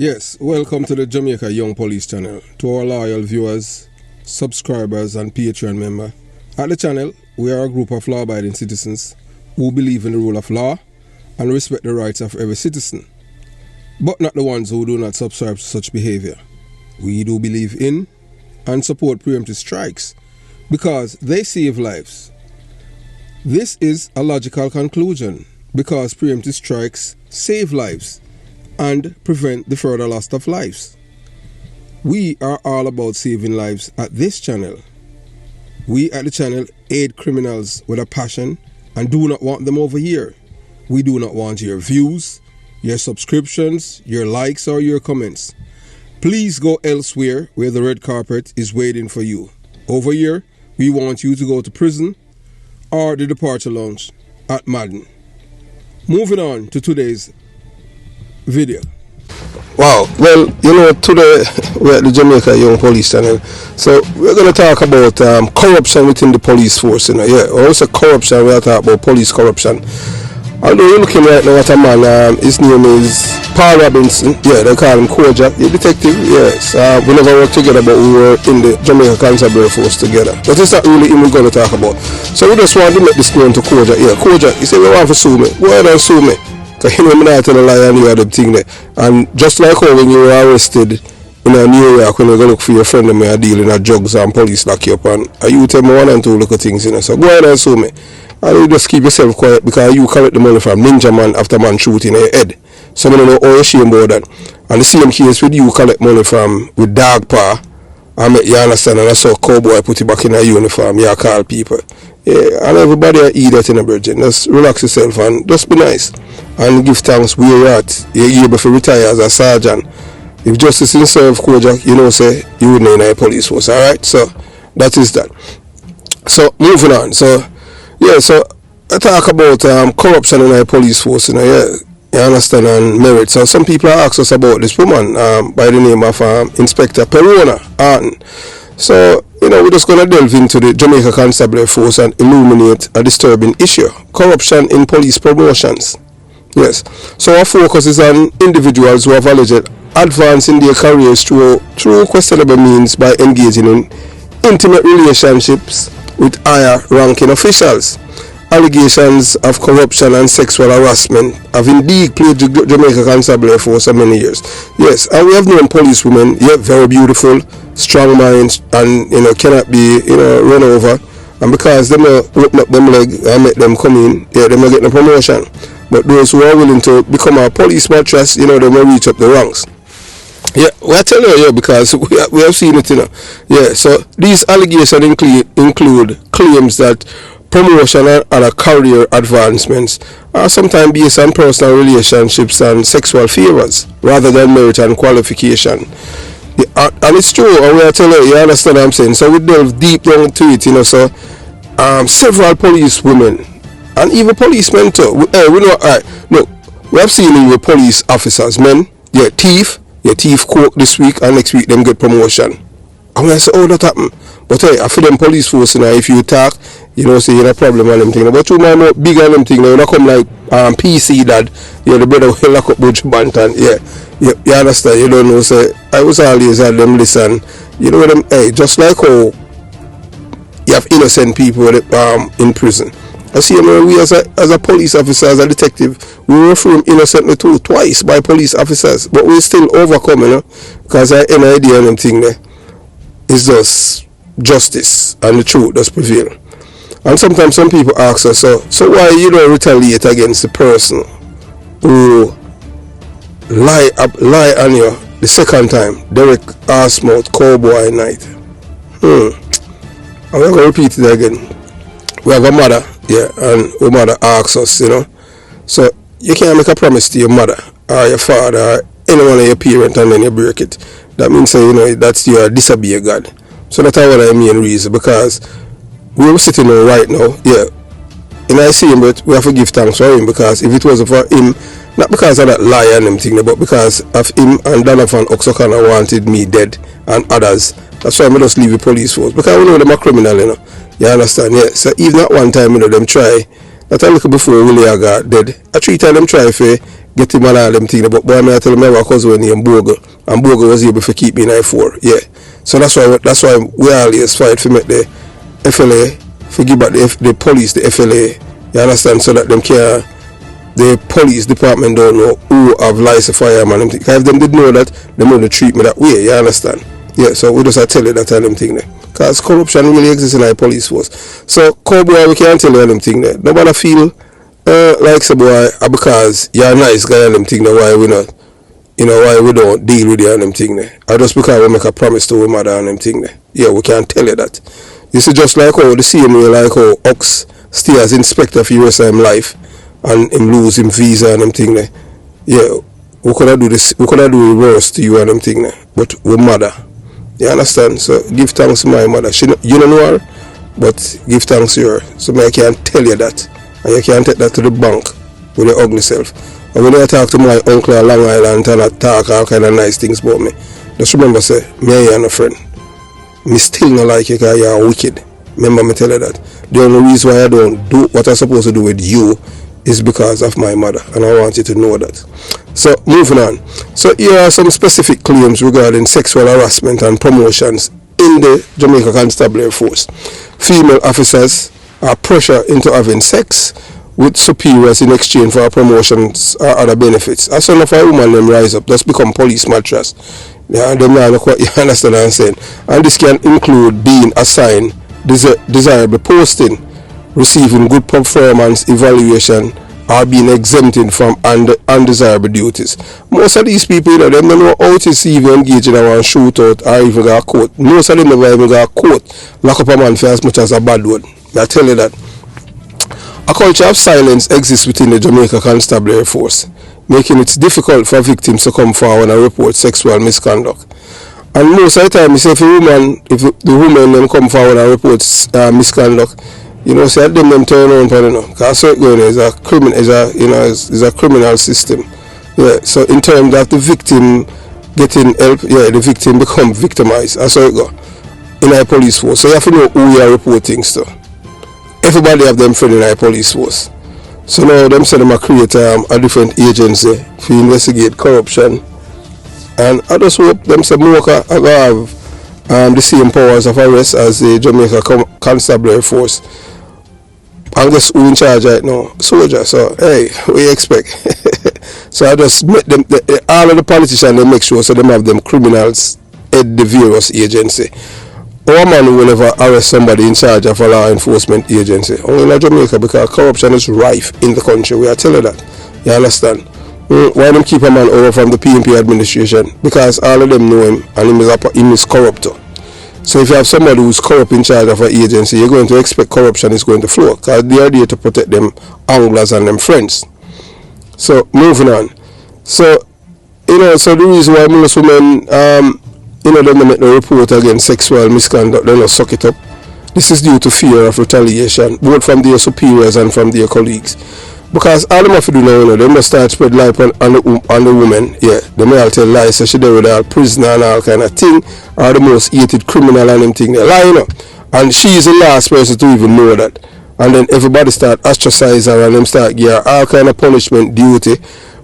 Yes, welcome to the Jamaica Young Police channel. To our loyal viewers, subscribers and Patreon member. At the channel, we are a group of law-abiding citizens who believe in the rule of law and respect the rights of every citizen, but not the ones who do not subscribe to such behavior. We do believe in and support preemptive strikes because they save lives. This is a logical conclusion because preemptive strikes save lives and prevent the further loss of lives. We are all about saving lives at this channel. We at the channel aid criminals with a passion and do not want them over here. We do not want your views, your subscriptions, your likes or your comments. Please go elsewhere where the red carpet is waiting for you. Over here, we want you to go to prison or the departure lounge at Madden. Moving on to today's video. Wow, well, today we're at the Jamaica Young Police channel. So we're going to talk about corruption within the police force. Also corruption, we're talking about police corruption. Although you're looking right now at a man, his name is Paul Robinson. Yeah, they call him Kojak, the detective. Yes, we never worked together, but we were in the Jamaica Constabulary Force together. But it's not really him we're going to talk about. So we just want to make this known to Kojak. Yeah, Kojak, he said, we want to sue me. Go ahead and sue me. Because you know, I'm not telling a lie and you had the thing there. And just like how when you were arrested in New York, when you go look for your friend and me are dealing with drugs and police lock you up, and you tell me one and two little things, so go ahead and sue me. And you just keep yourself quiet because you collect the money from Ninja Man after man shooting in your head. So I don't know how you shame about that. And the same case with you collect money from with Dog Paw. You understand, and I saw Cowboy put you back in a uniform, you call people. Yeah, and everybody eat that in a virgin. Just relax yourself and just be nice. And give thanks where you're at. You're able to retire as a sergeant. If justice in serve, Kojak, say you wouldn't in a police force, alright? So that is that. So moving on. So yeah, so I talk about corruption in a police force, you understand, and merit. So some people ask us about this woman by the name of Inspector Perona Arton. So, we're just going to delve into the Jamaica Constabulary Force and illuminate a disturbing issue: corruption in police promotions. Yes. So our focus is on individuals who have alleged advance in their careers through questionable means by engaging in intimate relationships with higher ranking officials. Allegations of corruption and sexual harassment have indeed plagued the Jamaica Constabulary Force for many years. Yes, and we have known policewomen, very beautiful, strong minds, and cannot be run over. And because them open up them leg and make them come in, they may get the promotion. But those who are willing to become a police mattress, they may reach up the ranks. Yeah, we're telling you because we have seen it, Yeah, so these allegations include claims that promotion and other career advancements are sometimes based on personal relationships and sexual favors rather than merit and qualification. Yeah, and it's true, and we are telling you, understand what I'm saying. So we delve deep down into it, so several police women and even policemen too. We know, look, we have seen it with police officers, men, thief coke this week and next week them get promotion. And when I say, that happened. But I feel them police force, if you talk, say you have a problem on them thing. But you might know bigger on them thing, you don't come like PC dad, the brother will lock up Butch Bantan, you understand, you don't know, so I was always at them listen, them, just like how you have innocent people in prison. I see we as a police officer, as a detective, we refer him innocently too, twice by police officers, but we still overcome, because I have an idea on them thing there. It's just justice and the truth does prevail. And sometimes some people ask us, so why you don't retaliate against the person who lie on you the second time? Derek Arsmouth, Cowboy Night. I'm not going to repeat it again. We have a mother, and our mother asks us, So you can't make a promise to your mother or your father or anyone of your parents and then you break it. That means, that's you disobey God. So that's what I mean reason, because we were sitting here right now, and I see him, but we have to give thanks for him, because if it wasn't for him, not because of that lie and them thing, but because of him and Donovan Oxokana wanted me dead and others. That's why I just leave the police force, because we know them are criminal, You understand? Yeah. So even at one time, them try That a little before Willie got dead. I 3 times them try to get him and all them things, but boy, I tell him I have a cousin named Bogle, and Bogle was able to keep me in I4. Yeah. So that's why we always fight to make the FLA forgive about the police, the FLA. You understand? So that them care. The police department don't know who have licensed fireman. Because if them did know that, they would treat me that way. You understand? Yeah. So we just tell you that and them thing there. Because corruption really exists in our police force. So cowboy, we can't tell you them thing there. Nobody feel like say boy because you're a nice guy and them thing there. Why we not? You know why we don't deal with you and them thing there. Or just because we make a promise to our mother and them thing there. Yeah, we can't tell you that. You see, just like how the same way like how Ox stay as inspector for the rest of his life and him lose him visa and them thing there. Yeah, we could do this. We could do reverse to you and them thing there. But we mother. You understand? So give thanks to my mother. You don't know her, but give thanks to her. So I can't tell you that. And you can't take that to the bank with your ugly self. And when I talk to my uncle at Long Island and I talk all kind of nice things about me, just remember say, me and you are no friend. Me still not like you because you are wicked. Remember me tell you that. The only reason why I don't do what I'm supposed to do with you is because of my mother. And I want you to know that. So moving on. So here are some specific claims regarding sexual harassment and promotions in the Jamaica Constabulary Force. Female officers are pressured into having sex with superiors in exchange for promotions or other benefits. As soon as a woman them rise up, just become police mattress. Yeah, them now look what you understand what I'm saying. And this can include being assigned desirable posting, receiving good performance evaluation, or being exempted from undesirable duties. Most of these people, you know, they don't know how to even engage in a shootout or even got caught. Most of them never even got caught. Lock up a man for as much as a bad word. I tell you that. A culture of silence exists within the Jamaica Constabulary Force, making it difficult for victims to come forward and report sexual misconduct. And most of the time, if the women them come forward and report misconduct, you know, say them turn around, you know, because certain is a criminal system. Yeah. So in terms of the victim getting help, yeah, the victim become victimized. That's how it go in our police force. So you have to know who you are reporting to. Everybody have them friend in our police force. So now them say them create a different agency to investigate corruption. And I just hope them say more have the same powers of arrest as the Jamaica Constabulary Force. And guess who in charge right now? Soldier. So hey, what do you expect? So I just make them all of the politicians they make sure so them have them criminals at the various agency. Or man who will ever arrest somebody in charge of a law enforcement agency. Only in Jamaica because corruption is rife in the country. We are telling that. You understand? Why them keep a man over from the PNP administration? Because all of them know him and he is corrupt. So if you have somebody who's corrupt in charge of an agency, you're going to expect corruption is going to flow. Because they are there to protect them anglers and them friends. So moving on. So, you know, so the reason why most women you know, they don't make no report against sexual misconduct, they don't suck it up. This is due to fear of retaliation, both from their superiors and from their colleagues. Because all them have to do now, you know, they must start spread light on the woman. Yeah, they may all tell lies, so she there with all prisoner and all kind of thing, or the most hated criminal and them thing. They lie, you know. And she is the last person to even know that. And then everybody start ostracize her and them start give her all kind of punishment duty.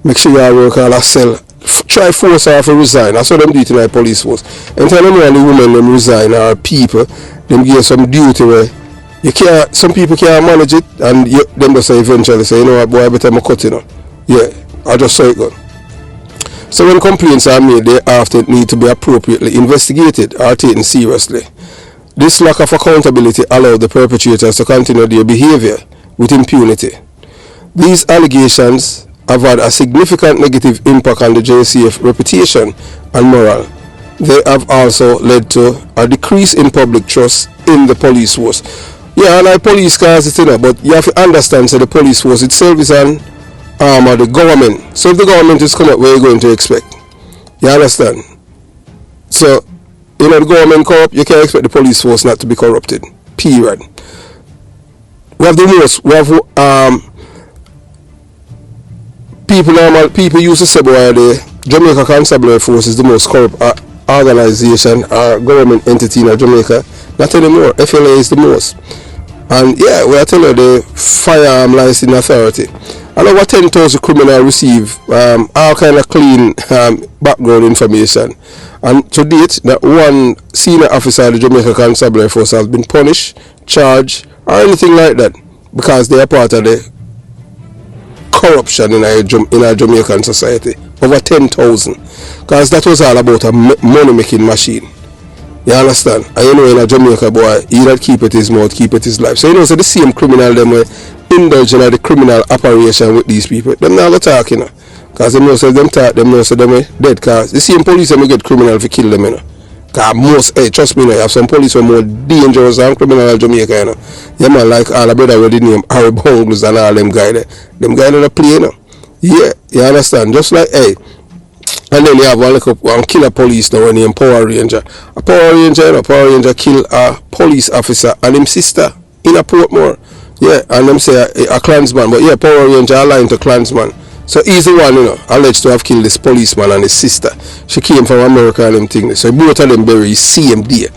Make sure you work all a cell. Try force her to resign. That's what them do it in our police force. And tell them when the women them resign or people, them give some duty where you can't, some people can't manage it and them just say eventually say, you know what boy, I better cut, you know. Yeah, I just saw it go. So when complaints are made, they often need to be appropriately investigated or taken seriously. This lack of accountability allowed the perpetrators to continue their behavior with impunity. These allegations have had a significant negative impact on the JCF reputation and morale. They have also led to a decrease in public trust in the police force. Yeah, and I police cars it, you know, but you have to understand, so the police force itself is an arm of the government. So if the government is coming up, where are you going to expect? You understand? So, you know, the government corrupt, you can't expect the police force not to be corrupted. Period. We have the most, we have people used to say boy, the Jamaica Constabulary Force is the most corrupt organization or government entity in Jamaica. Not anymore. FLA is the most. And yeah, we are telling the Firearm Licensing Authority. And over 10,000 criminals receive all kind of clean background information. And to date, that one senior officer of the Jamaica Constabulary Force has been punished, charged, or anything like that, because they are part of the corruption in our Jamaican society. Over 10,000. Because that was all about a money-making machine. You understand? And you know, in a Jamaica, boy, he that keep it his mouth, keep it his life. So you know, so the same criminal, them were indulging in the criminal operation with these people. Them not talk, you know. Because them know, so them talk, them know, so them are dead. Because the same police, them get criminal to kill them, you know. Because most, hey, trust me, you know, you have some police who are more dangerous than criminal in Jamaica, you know. Yeah, man, like all the brother with the name Harry Bungles and all them guys there. Them guys that play, you know. Yeah, you understand? Just like, hey. And then you have one killer police now named Power Ranger. A Power Ranger kill a police officer and his sister in a Portmore. Yeah, and them say a Klansman. But yeah, Power Ranger aligned to Klansman. So he's the one, you know, alleged to have killed this policeman and his sister. She came from America and them things. So both of them bury same day.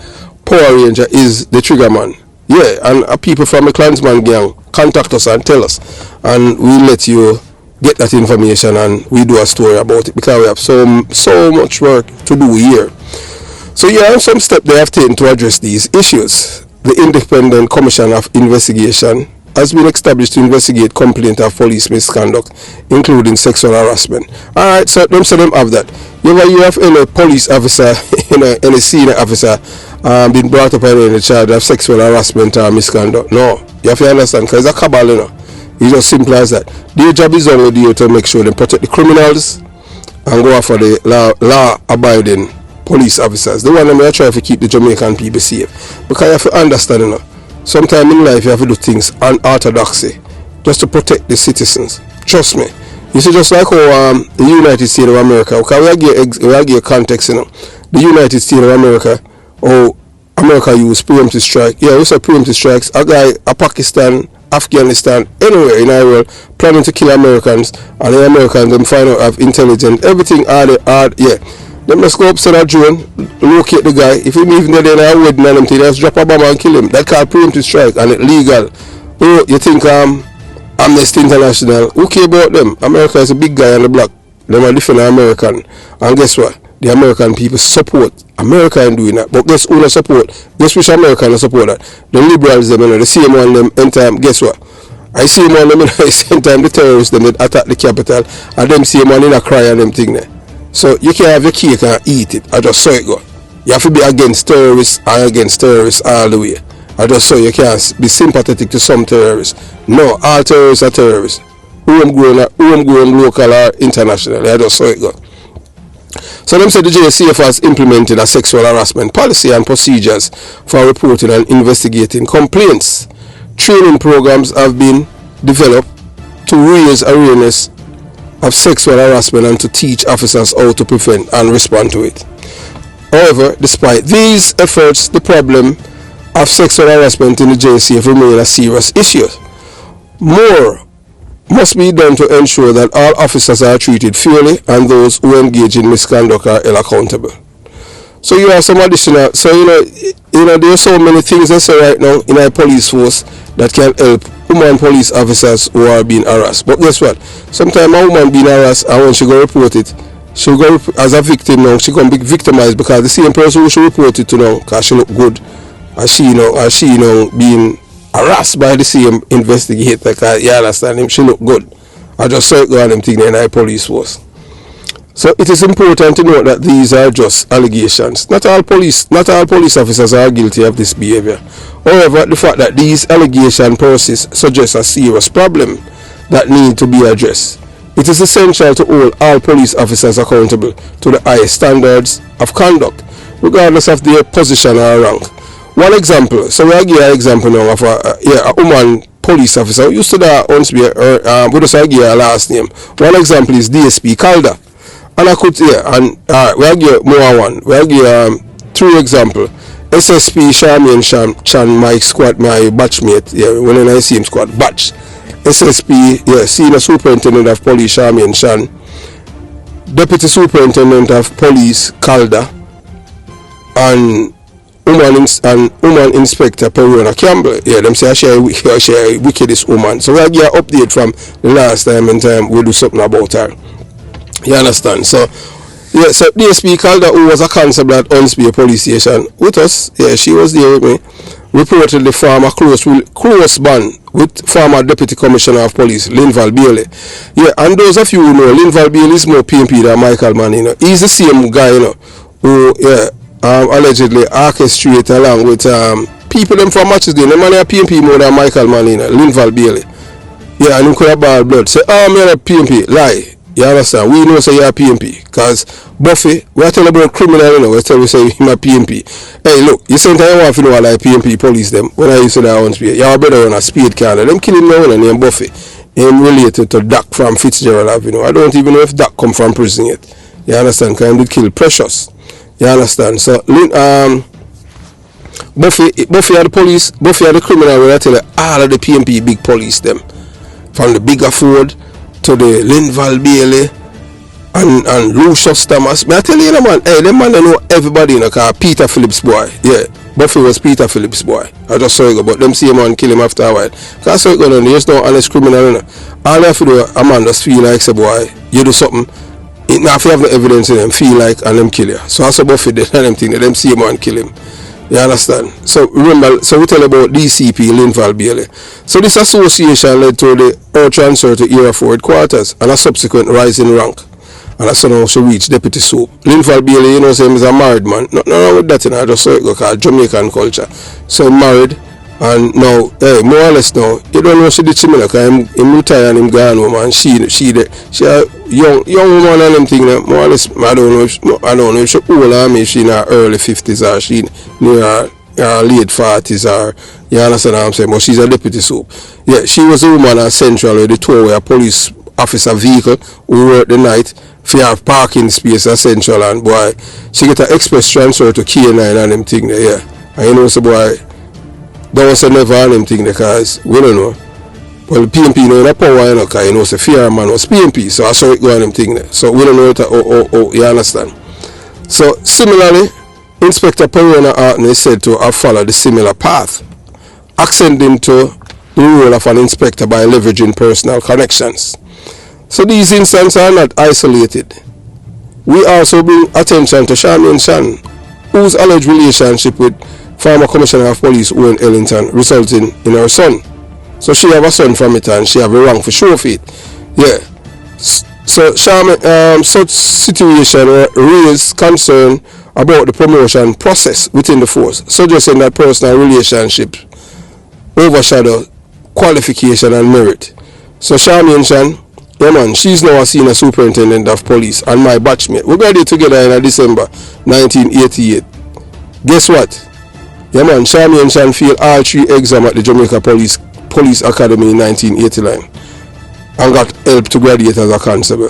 Power Ranger is the trigger man. Yeah, and people from the Klansman gang contact us and tell us. And we let you get that information and we do a story about it, because we have so much work to do here. So yeah, some steps they have taken to address these issues. The Independent Commission of Investigation has been established to investigate complaint of police misconduct, including sexual harassment. Alright, so them have that. You have any police officer, any senior officer been brought up in the charge of sexual harassment or misconduct? No. You have to understand, because it's a cabal, you know. It's just simple as that. Their job is only there to make sure they protect the criminals and go after the law-abiding police officers. The one that may try to keep the Jamaican people safe. Because you have to understand, you know, sometimes in life you have to do things unorthodoxy just to protect the citizens. Trust me. You see, just like how the United States of America, because we give context, you know, the United States of America, how America use preemptive strike. Yeah, we say preemptive strikes. A Pakistan, Afghanistan, anywhere in our world, planning to kill Americans, and the Americans them find out have intelligence, everything hard, yeah. Them just go up to that drone, locate the guy. If him even there in a wedding and them thing, just drop a bomb and kill him. That called preemptive strike, and it's legal. Oh, you think Amnesty International, who care about them? America is a big guy on the block. Them are different American. And guess what? The American people support America in doing that. But guess who not support? Guess which American support that? The liberals, them, you know, the same one them in time. Guess what? I see one them in the same time the terrorists them that attack the capital, and them same one in a cry and them thing there. So you can't have your cake and eat it. I just saw it go. You have to be against terrorists and against terrorists all the way. I just saw you can't be sympathetic to some terrorists. No, all terrorists are terrorists. Homegrown, local or international. I just saw it go. So them said the JCF has implemented a sexual harassment policy and procedures for reporting and investigating complaints. Training programs have been developed to raise awareness of sexual harassment and to teach officers how to prevent and respond to it. However, despite these efforts, the problem of sexual harassment in the JCF remains a serious issue. More must be done to ensure that all officers are treated fairly and those who engage in misconduct are held accountable. So you have some additional, so you know there are so many things that say right now in our police force that can help women police officers who are being harassed. But guess what? Sometimes a woman being harassed, and when she go report it, she go as a victim now, she gonna be victimized because the same person who she report it to now, because she look good, as she being harassed by the same investigator, because you understand him, she look good. I just saw it go on them thing in our police force. So it is important to note that these are just allegations. Not all police officers are guilty of this behavior. However, the fact that these allegation persist suggests a serious problem that need to be addressed. It is essential to hold all police officers accountable to the highest standards of conduct, regardless of their position or rank. One example, so we'll give an example now of a woman police officer who used to that once be we just give her last name. One example is DSP Calder. And I could we'll give more one. We'll give 3 examples. SSP Charmian Chan, my squad, my batchmate, when I see him squad, batch. SSP, Senior Superintendent of Police Charmian Chan, Deputy Superintendent of Police Calder, and woman Inspector Perona Campbell. Yeah, them say she a wickedest woman. So we get an update from the last time we do something about her. You understand? So yeah, so DSP Calder, who was a constable at Unspear Police Station with us, yeah, she was there with me, reported the former close band with former Deputy Commissioner of Police, Linval Bailey. Yeah, and those of you who know, Linval Bailey is more PMP than Michael Mann, you know. He's the same guy, you know, who, yeah, allegedly orchestrate along with people them from matches there. The man is PMP more than Michael Mann, you know, Linval Bailey. Yeah, and him could have bad blood. Say, oh, man, a PMP. Lie. You understand? We know say you're a PMP. Because Buffy, we are telling about criminal, you know, we say him a PMP. Hey, look, you sent I want to know like PMP police them. When I used to that one speed, you're better on a speed car. Them kill him now and named Buffy. Him related to Doc from Fitzgerald Avenue. I don't even know if Doc come from prison yet. You understand? Because he did kill Precious. You understand? So, Buffy are the police, Buffy are the criminal. When I tell you, all of the PMP big police them. From the Bigger Ford to the Linval Bailey and Lucius Thomas. I tell you, man, hey, them man they know everybody in the car. Peter Phillips boy. Yeah, Buffy was Peter Phillips boy. I just saw it go, but them see a man kill him after a while. Because I saw it go down, there's no honest criminal, you know. All you have to do, a man just feel like, say, boy, you do something. Now if you have no evidence in them, feel like, and them kill you. So I saw Buffy, they them thing, them see a man kill him. You understand? So remember, so we tell about DCP Linval Bailey. So this association led to her transfer to Era Ford quarters and a subsequent rise in rank. And that's how she reached Deputy Soup. Linval Bailey, you know, say he's a married man. Nothing wrong with that, you know, I just saw it go called Jamaican culture. So married, and now, hey, more or less now, you don't know she did similar, because him retired and him gone home, and she a young woman and them thing, more or less, I don't know if she old or me, she in her early 50s or she near her late 40s or, you understand what I'm saying, but she's a Deputy Soup. Yeah, she was a woman at Central where they tow away a police officer vehicle who worked the night for her parking space at Central, and boy, she get an express transfer to K9 and them thing there, yeah. And you know, so boy, that was a never on them thing because we don't know. Well, PMP know the power, you know, because you know, the fear man was PMP, so I saw it go on them thing there. So we don't know what you understand. So similarly, Inspector Perona Arton is said to have followed a similar path, ascending to the role of an inspector by leveraging personal connections. So these instances are not isolated. We also bring attention to Charmaine Shan, whose alleged relationship with former Commissioner of Police Owen Ellington resulting in her son. So she have a son from it and she have a rank for show feet. Yeah. So Charmaine, such situation raised concern about the promotion process within the force, suggesting that personal relationships overshadow qualification and merit. So Charmaine Shan, yeah man, she's now a senior superintendent of police and my batchmate. We graduated together in December 1988. Guess what? Yeah man, Charmaine Shan failed all 3 exams at the Jamaica Police Academy in 1989 and got help to graduate as a constable.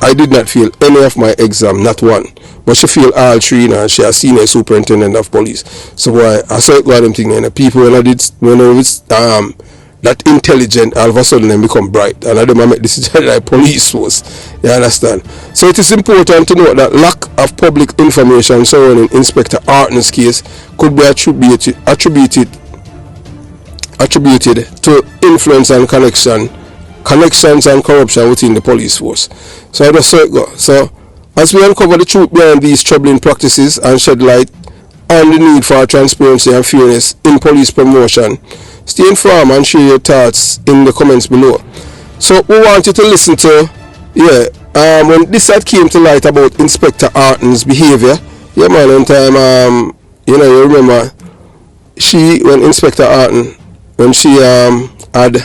I did not fail any of my exam, not one. But she failed all 3 now, and she a senior superintendent of police. So boy, I saw it go them thing, and the people when it's that intelligent, all of a sudden they become bright. And I don't make decisions like police was. You understand? So it is important to note that lack of public information surrounding Inspector Arton's case could be attributed to influence and connections and corruption within the police force. So I just saw it go. So as we uncover the truth behind these troubling practices and shed light on the need for transparency and fairness in police promotion, stay informed and share your thoughts in the comments below. So we want you to listen to, when this came to light about Inspector Arton's behavior, yeah man, one time, you remember, when Inspector Arton, when she had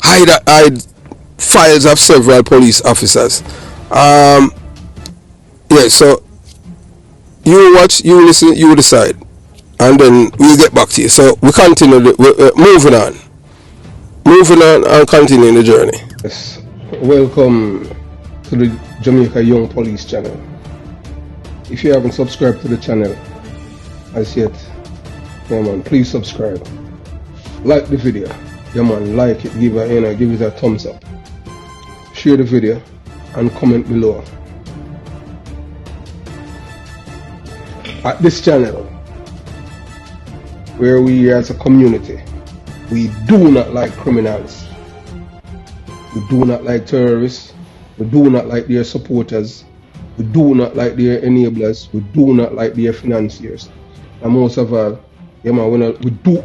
hide files of several police officers. So you watch, you listen, you decide, and then we'll get back to you. So we continue, moving on and continuing the journey. Yes. Welcome to the Jamaica Young Police channel. If you haven't subscribed to the channel as yet, yeah man, please subscribe. Like the video, yeah man, like it, give it a thumbs up. Share the video and comment below. at this channel, where we as a community, we do not like criminals. We do not like terrorists. We do not like their supporters. We do not like their enablers. We do not like their financiers. And most of all, yeah, man,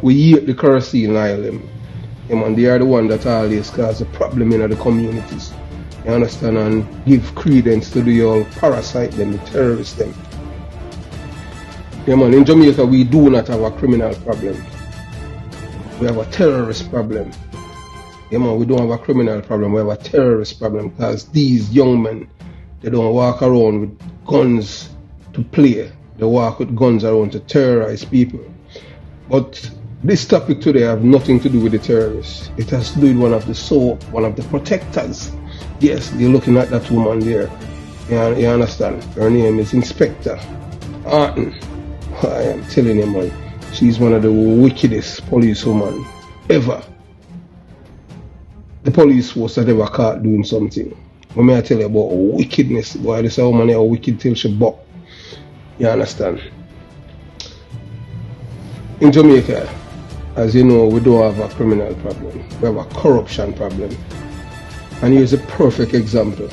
we hate the kerosene oil them. Yeah, man, they are the one that always cause a problem in the communities. You understand? And give credence to the all parasite them, the terrorists them. Yeah, man, in Jamaica we do not have a criminal problem. We have a terrorist problem. Yeah, man, we don't have a criminal problem. We have a terrorist problem because these young men, they don't walk around with guns to play. They walk with guns around to terrorize people. But this topic today have nothing to do with the terrorists. It has to do with one of the protectors. Yes, you're looking at that woman there. You understand? Her name is Inspector Arton. I am telling you, man, she's one of the wickedest policewomen ever. The police force that ever caught doing something. When I tell you about wickedness, boy, this woman is wicked till she buck. You understand? In Jamaica, as you know, we don't have a criminal problem. We have a corruption problem. And here's a perfect example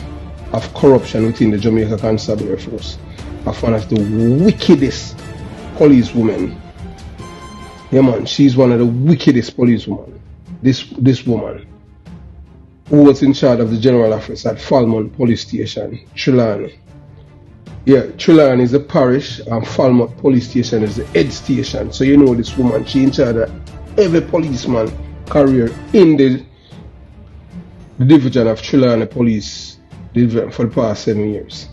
of corruption within the Jamaica Constabulary Force. Of one of the wickedest policewomen. Yeah, man, she's one of the wickedest policewomen. This woman, who was in charge of the general office at Falmouth Police Station, Trelawny. Yeah, Trelawny is the parish and Falmouth Police Station is the head station. So you know this woman, she in charge of every policeman career in the division of Trelawny Police Division for the past 7 years.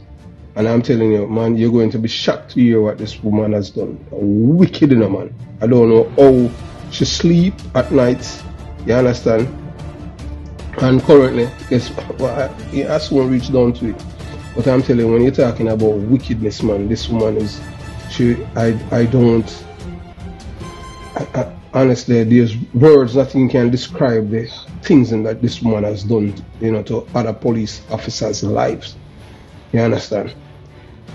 And I'm telling you, man, you're going to be shocked to hear what this woman has done. A wicked, man. I don't know how she sleep at night. You understand? And currently, guess what? I soon reach down to it. But I'm telling you, when you're talking about wickedness, man, this woman is, honestly, there's words nothing can describe the things that this woman has done, you know, to other police officers' lives. You understand?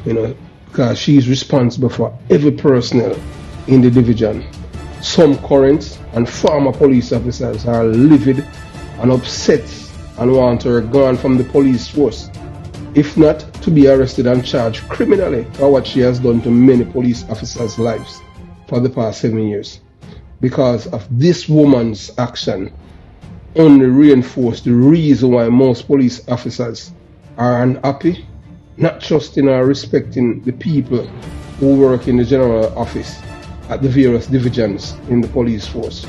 You know, because she's responsible for every personnel in the division. Some current and former police officers are livid and upset and want her gone from the police force, if not to be arrested and charged criminally for what she has done to many police officers' lives for the past 7 years. Because of this woman's action only reinforced the reason why most police officers are unhappy, not trusting or respecting the people who work in the general office at the various divisions in the police force.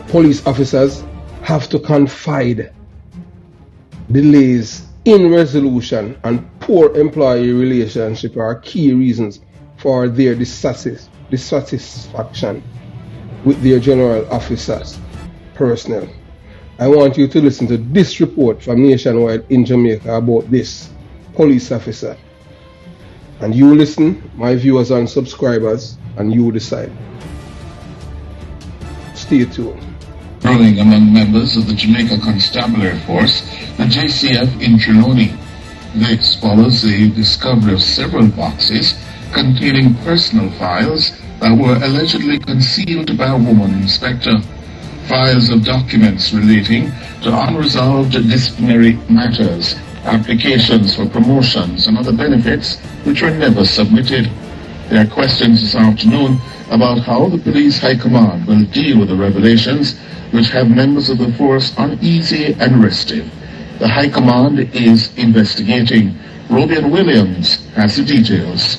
Police officers have to confide delays in resolution and poor employee relationship are key reasons for their dissatisfaction with their general officers' personnel. I want you to listen to this report from Nationwide in Jamaica about this police officer. And you listen, my viewers and subscribers, and you decide. Stay tuned. Growing among members of the Jamaica Constabulary Force, the JCF in Trelawny. This follows the discovery of several boxes containing personal files that were allegedly concealed by a woman inspector. Files of documents relating to unresolved disciplinary matters, applications for promotions and other benefits which were never submitted. There are questions this afternoon about how the police high command will deal with the revelations which have members of the force uneasy and restive. The high command is investigating. Robian Williams has the details.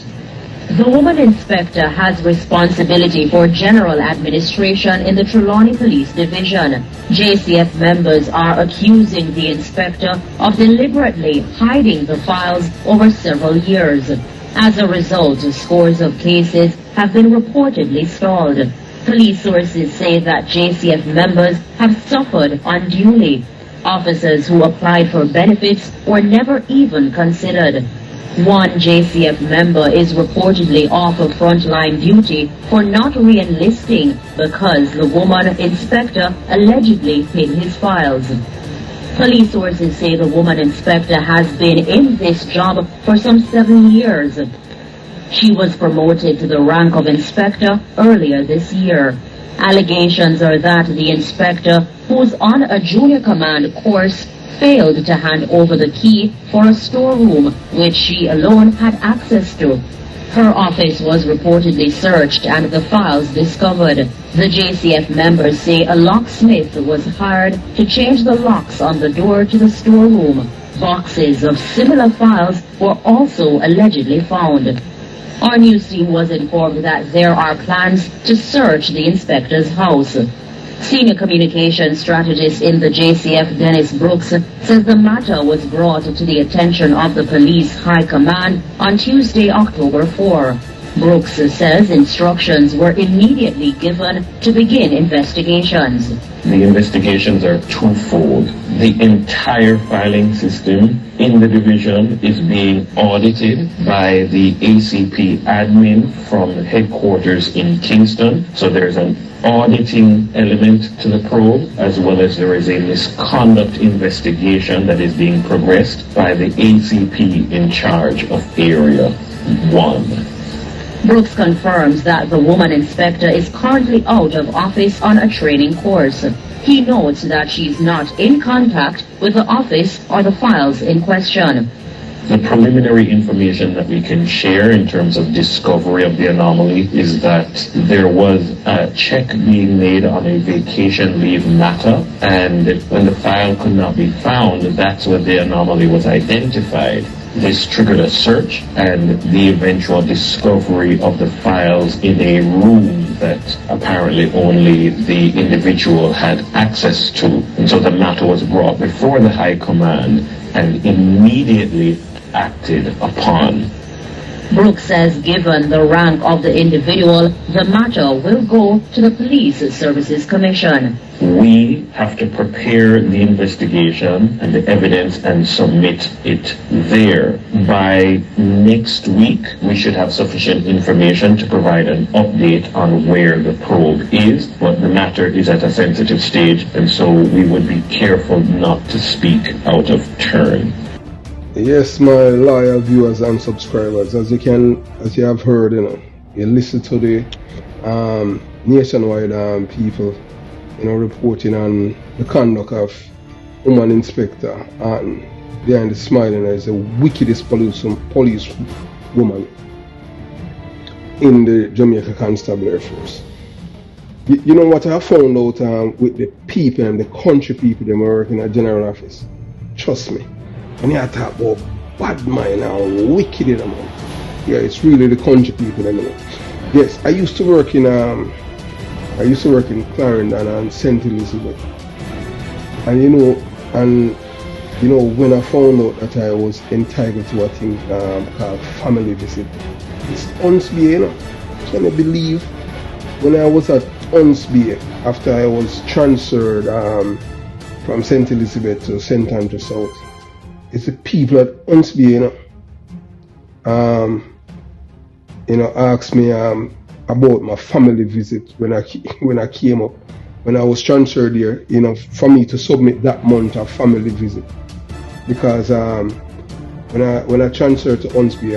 The woman inspector has responsibility for general administration in the Trelawny Police Division. JCF members are accusing the inspector of deliberately hiding the files over several years. As a result, scores of cases have been reportedly stalled. Police sources say that JCF members have suffered unduly. Officers who applied for benefits were never even considered. One JCF member is reportedly off of frontline duty for not re-enlisting because the woman inspector allegedly hid his files. Police sources say the woman inspector has been in this job for some 7 years. She was promoted to the rank of inspector earlier this year. Allegations are that the inspector, who's on a junior command course, failed to hand over the key for a storeroom which she alone had access to. Her office was reportedly searched and the files discovered. The JCF members say a locksmith was hired to change the locks on the door to the storeroom. Boxes of similar files were also allegedly found. Our news team was informed that there are plans to search the inspector's house. Senior communications strategist in the JCF, Dennis Brooks, says the matter was brought to the attention of the police high command on Tuesday, October 4. Brooks says instructions were immediately given to begin investigations. The investigations are twofold. The entire filing system in the division is being audited by the ACP admin from headquarters in Kingston. So there's an auditing element to the probe, as well as there is a misconduct investigation that is being progressed by the ACP in charge of Area 1. Brooks confirms that the woman inspector is currently out of office on a training course. He notes that she's not in contact with the office or the files in question. The preliminary information that we can share in terms of discovery of the anomaly is that there was a check being made on a vacation leave matter, and when the file could not be found, that's when the anomaly was identified. This triggered a search and the eventual discovery of the files in a room that apparently only the individual had access to. And so the matter was brought before the High Command and immediately acted upon. Brooks says given the rank of the individual, the matter will go to the Police Services Commission. We have to prepare the investigation and the evidence and submit it there. By next week, we should have sufficient information to provide an update on where the probe is, but the matter is at a sensitive stage, and so we would be careful not to speak out of turn. Yes, my loyal viewers and subscribers, as you have heard, you listen to the nationwide people, reporting on the conduct of woman inspector and behind the smiling is the wickedest police woman in the Jamaica Constabulary Force. You know what I found out with the people and the country people that work in a general office? Trust me. And you talk about bad mind and wicked, man. Yeah, it's really the country people, Yes, I used to work in Clarendon and St. Elizabeth. And when I found out that I was entitled to a thing called family visit, it's Unsby, Can you believe when I was at Unsby after I was transferred from St. Elizabeth to St. Andrew South? It's the people at Unsby, asked me about my family visit when I came up, when I was transferred here, for me to submit that month of family visit, because when I transferred to Unsby,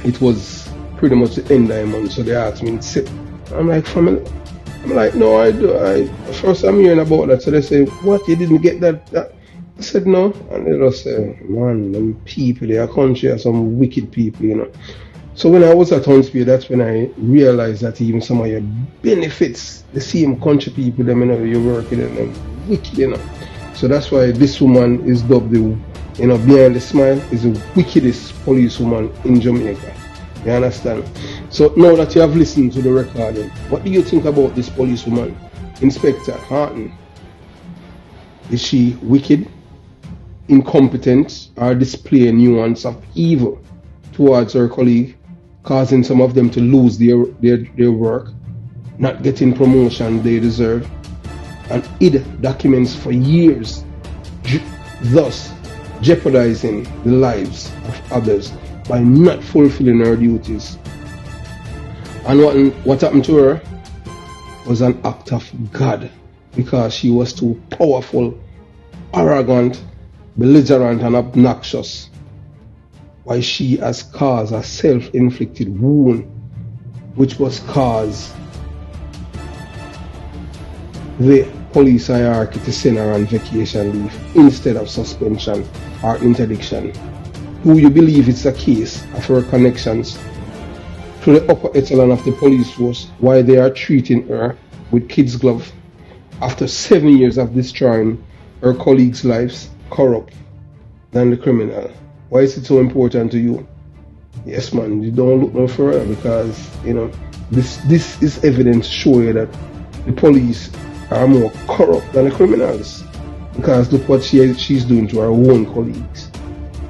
it was pretty much the end of the month, so they asked me to sit. I'm like, family? I'm like, no, I do. First I'm hearing about that, so they say, what, you didn't get that? I said no, and they just say, man, them people, their country are some wicked people, So when I was at Unsby, that's when I realized that even some of your benefits, the same country people, you work in them wicked, So that's why this woman is dubbed behind the smile, is the wickedest police woman in Jamaica. You understand? So now that you have listened to the recording, what do you think about this police woman, Inspector Harton? Is she wicked, incompetent, or display a nuance of evil towards her colleague, causing some of them to lose their work, not getting promotion they deserve, and hid documents for years, thus jeopardizing the lives of others by not fulfilling her duties? And what happened to her was an act of God, because she was too powerful, arrogant, belligerent and obnoxious why she has caused a self-inflicted wound, which was caused the police hierarchy to send her on vacation leave instead of suspension or interdiction. Do you believe it's a case of her connections to the upper echelon of the police force, why they are treating her with kid's glove after 7 years of destroying her colleagues' lives, corrupt than the criminal? Why is it so important to you? Yes, man, you don't look no further, because this is evidence to show you that the police are more corrupt than the criminals, because look what she's doing to her own colleagues.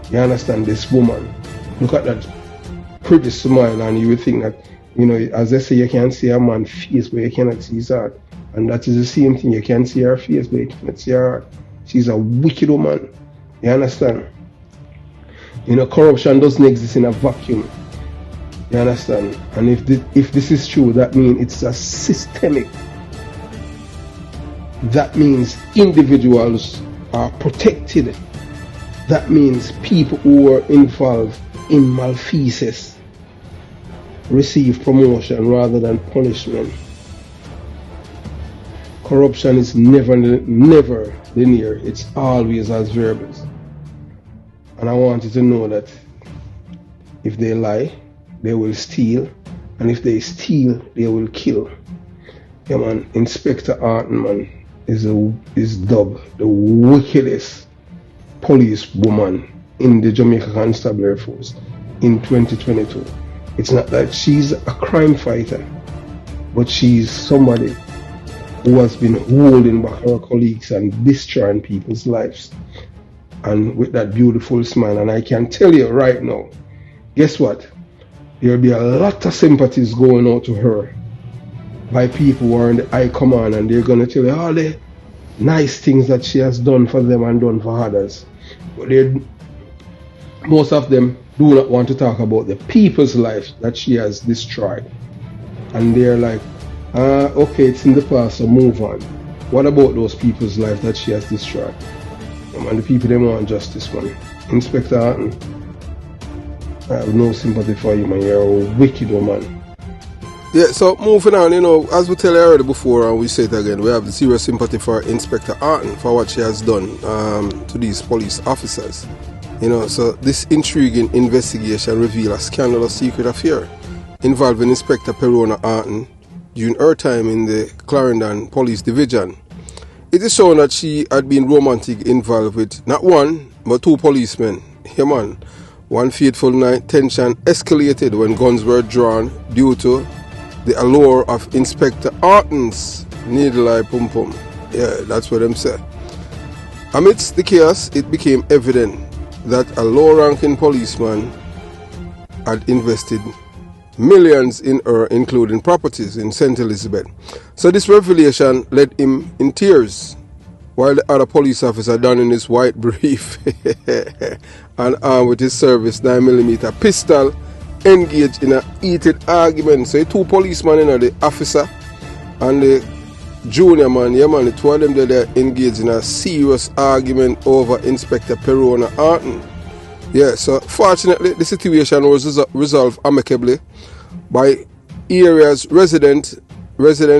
You understand? This woman, look at that pretty smile, and you would think that, as they say, you can't see a man's face but you cannot see his heart, and that is the same thing. You can't see her face but you cannot see her heart. She's a wicked woman. You understand? Corruption doesn't exist in a vacuum. You understand? And if this is true, that means it's a systemic. That means individuals are protected. That means people who are involved in malfeasance receive promotion rather than punishment. Corruption is never linear. It's always as variables. And I want you to know that if they lie, they will steal, and if they steal, they will kill. Yeah, man, Inspector Artin, man, is dubbed the wickedest police woman in the Jamaica Constabulary Force in 2022. It's not that she's a crime fighter, but she's somebody who has been holding back her colleagues and destroying people's lives. And with that beautiful smile, and I can tell you right now, guess what? There'll be a lot of sympathies going out to her by people who are in the high command, and they're going to tell you all the nice things that she has done for them and done for others. But most of them do not want to talk about the people's lives that she has destroyed. And they're like, okay, it's in the past, so move on. What about those people's lives that she has destroyed? And the people, they want justice, man. Inspector Artin, I have no sympathy for you, man. You're a wicked woman. Yeah, so moving on, as we tell you already before, and we say it again, we have serious sympathy for Inspector Artin for what she has done to these police officers. So this intriguing investigation reveals a scandalous secret affair involving Inspector Perona Artin during her time in the Clarendon Police Division. It is shown that she had been romantically involved with not one, but two policemen. Yeah, man. One fateful night, tension escalated when guns were drawn due to the allure of Inspector Artin's needle-eye pum-pum. Yeah, that's what them say. Amidst the chaos, it became evident that a low-ranking policeman had invested millions in her, including properties in St. Elizabeth. So this revelation led him in tears, while the other police officer donning his white brief and armed with his service 9mm pistol engaged in a heated argument. So the two policemen, the officer and the junior man, yeah man, the two of them they're engaged in a serious argument over Inspector Perona Artin. Yeah, so fortunately the situation was resolved amicably by area's residents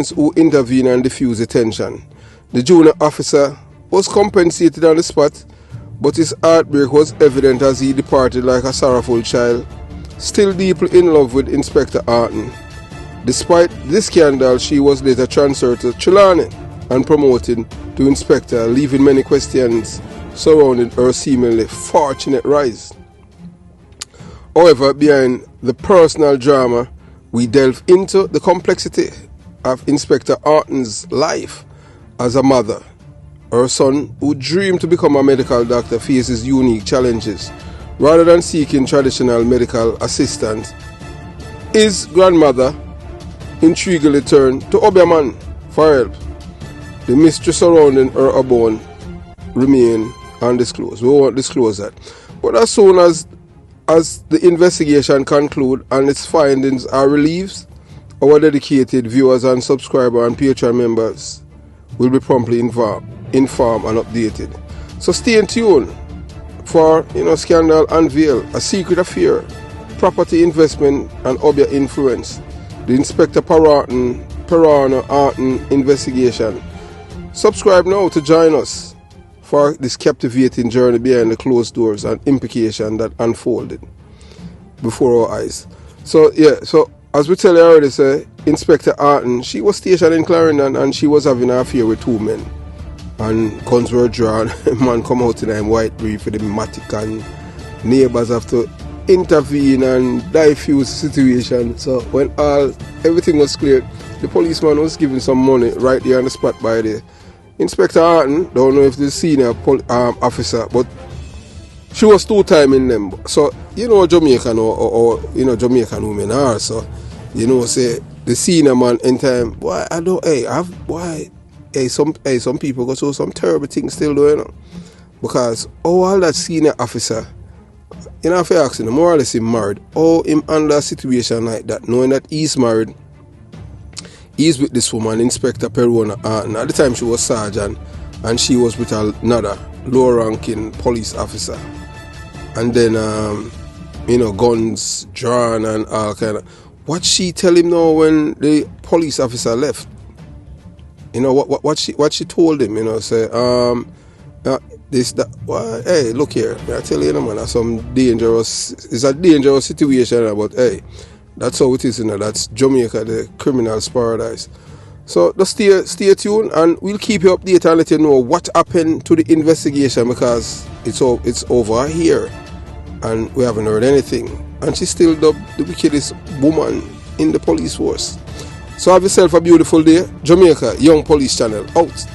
who intervened and diffused the tension. The junior officer was compensated on the spot, but his heartbreak was evident as he departed like a sorrowful child, still deeply in love with Inspector Artin. Despite this scandal, she was later transferred to Trelawney and promoted to inspector, leaving many questions surrounding her seemingly fortunate rise. However, behind the personal drama, we delve into the complexity of Inspector Artin's life as a mother. Her son, who dreamed to become a medical doctor, faces unique challenges. Rather than seeking traditional medical assistance, his grandmother intriguingly turned to Obeahman for help. The mystery surrounding her abode remain undisclosed. We won't disclose that. But as soon as the investigation concludes and its findings are released, our dedicated viewers and subscribers and Patreon members will be promptly informed and updated. So stay tuned for scandal unveil, a secret affair, property investment and other influence. The Inspector Perano Arton investigation. Subscribe now to join us for this captivating journey behind the closed doors and implications that unfolded before our eyes. So as we tell you already, say, Inspector Arton, she was stationed in Clarendon and she was having an affair with 2 men. And guns were drawn, man come out in a white brief with the matic, and neighbors have to intervene and diffuse the situation. So when everything was cleared, the policeman was given some money right there on the spot by the Inspector Arton. Don't know if the senior officer, but she was 2 times in them. So Jamaican or Jamaican women are, so say the senior man in time, boy, some people go through some terrible things still doing, because all that senior officer, if you ask him, more or less him married, him under a situation like that, knowing that he's married, he's with this woman, Inspector Perona Arton. At the time she was sergeant and she was with another lower ranking police officer, and then guns drawn and all kind of. What she tell him now when the police officer left? What she told him, say, this, that, well, hey, look here, I tell you, man, it's a dangerous situation, but hey, that's how it is, that's Jamaica, the criminal's paradise. So just stay tuned, and we'll keep you updated and let you know what happened to the investigation, because it's over here, and we haven't heard anything, and she's still the wickedest woman in the police force. So have yourself a beautiful day. Jamaica Young Police Channel out.